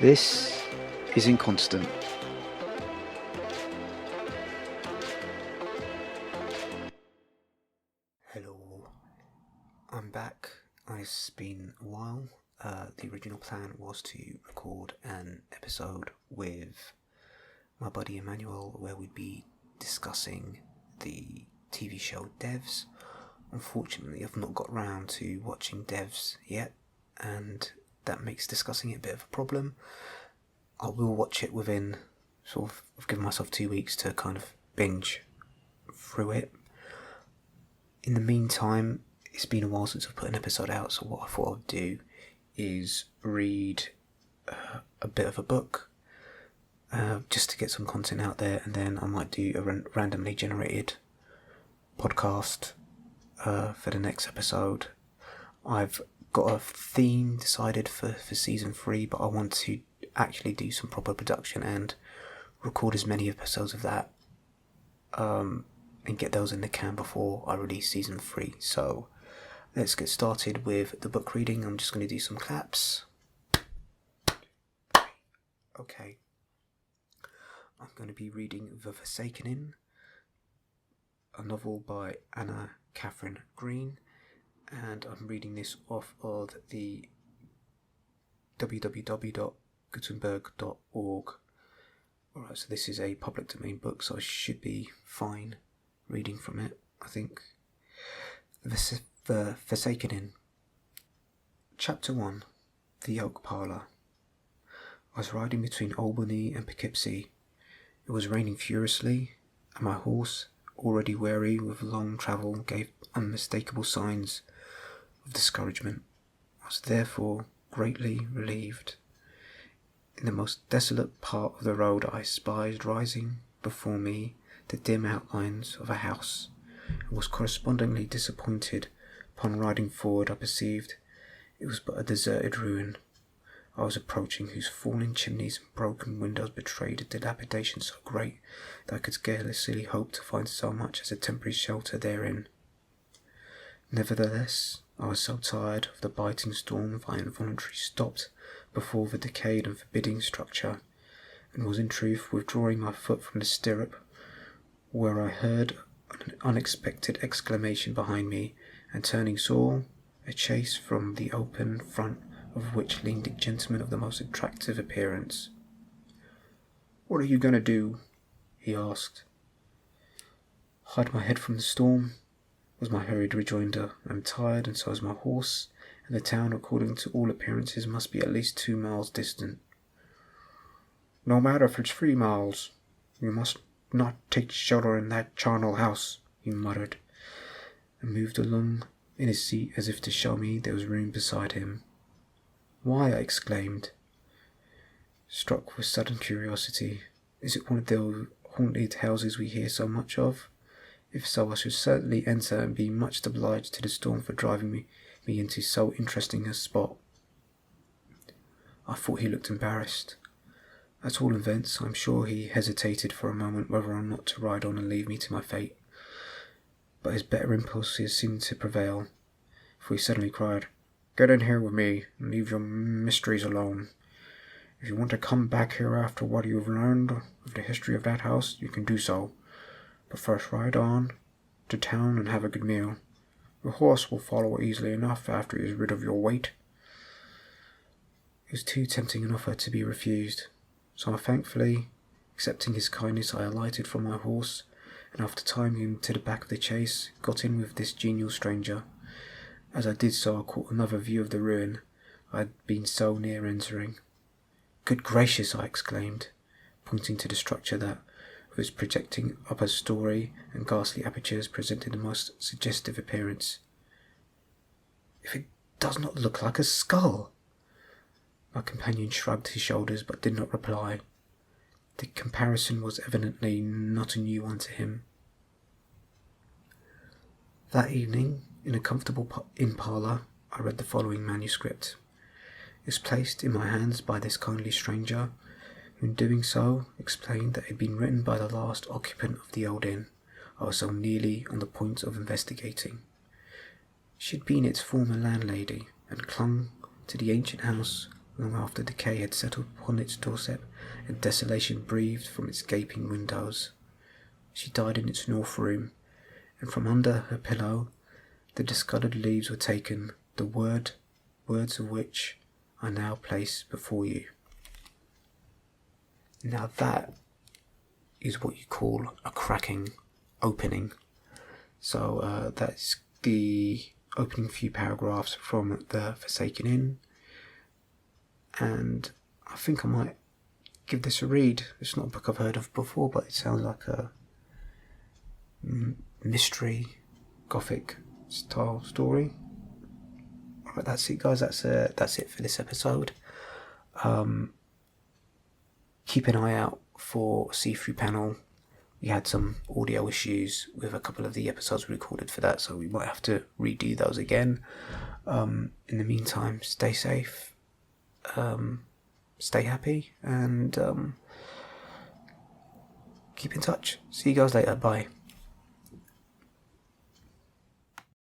This is Inconstant. Hello, I'm back. It's been a while. The original plan was to record an episode with my buddy Emmanuel where we'd be discussing the TV show Devs. Unfortunately, I've not got round to watching Devs yet, and that makes discussing it a bit of a problem. I will watch it within I've given myself 2 weeks to kind of binge through it. In the meantime, it's been a while since I've put an episode out, so what I thought I'd do is read a bit of a book just to get some content out there, and then I might do a randomly generated podcast for the next episode. I've got a theme decided for season 3, but I want to actually do some proper production and record as many episodes of that and get those in the can before I release season 3. So let's get started with the book reading. I'm just going to do some claps. Okay. I'm going to be reading The Forsaken Inn, a novel by Anna Katharine Green, and I'm reading this off of the www.gutenberg.org. Alright, so this is a public domain book, so I should be fine reading from it, I think. The Forsaken Inn. Chapter 1. The Oak Parlour. I was riding between Albany and Poughkeepsie. It was raining furiously, and my horse, already weary with long travel, gave unmistakable signs of discouragement. I was therefore greatly relieved. In the most desolate part of the road I spied rising before me the dim outlines of a house, and was correspondingly disappointed upon riding forward. I perceived it was but a deserted ruin I was approaching, whose falling chimneys and broken windows betrayed a dilapidation so great that I could scarcely hope to find so much as a temporary shelter therein. Nevertheless, I was so tired of the biting storm that I involuntarily stopped before the decayed and forbidding structure, and was in truth withdrawing my foot from the stirrup, where I heard an unexpected exclamation behind me, and turning saw a chaise from the open front of which leaned a gentleman of the most attractive appearance. "What are you going to do?" he asked. "Hide my head from the storm," was my hurried rejoinder. "I'm tired, and so is my horse, and the town, according to all appearances, must be at least 2 miles distant." "No matter if it's 3 miles. You must not take shelter in that charnel house," he muttered, and moved along in his seat as if to show me there was room beside him. "Why?" I exclaimed, struck with sudden curiosity. "Is it one of the haunted houses we hear so much of? If so, I should certainly enter, and be much obliged to the storm for driving me into so interesting a spot." I thought he looked embarrassed. At all events, I'm sure he hesitated for a moment whether or not to ride on and leave me to my fate. But his better impulses seemed to prevail, for he suddenly cried, "Get in here with me, and leave your mysteries alone. If you want to come back here after what you've learned of the history of that house, you can do so. But first ride on to town and have a good meal. Your horse will follow easily enough after he is rid of your weight." It was too tempting an offer to be refused, so thankfully, accepting his kindness, I alighted from my horse, and after tying him to the back of the chaise, got in with this genial stranger. As I did so, I caught another view of the ruin I had been so near entering. "Good gracious!" I exclaimed, pointing to the structure that, with its projecting upper story and ghastly apertures, presented the most suggestive appearance. "If it does not look like a skull!" My companion shrugged his shoulders but did not reply. The comparison was evidently not a new one to him. That evening, in a comfortable inn parlour, I read the following manuscript. It was placed in my hands by this kindly stranger, who in doing so explained that it had been written by the last occupant of the old inn I was so nearly on the point of investigating. She had been its former landlady, and clung to the ancient house long after decay had settled upon its doorstep and desolation breathed from its gaping windows. She died in its north room, and from under her pillow the discoloured leaves were taken, the words of which I now place before you. Now that is what you call a cracking opening. So that's the opening few paragraphs from The Forsaken Inn, and I think I might give this a read. It's not a book I've heard of before, but it sounds like a mystery, gothic style story. Alright, that's it guys, that's it for this episode. Keep an eye out for See-Through Panel. We had some audio issues with a couple of the episodes we recorded for that, so we might have to redo those again. In the meantime, stay safe, stay happy, and keep in touch. See you guys later. Bye.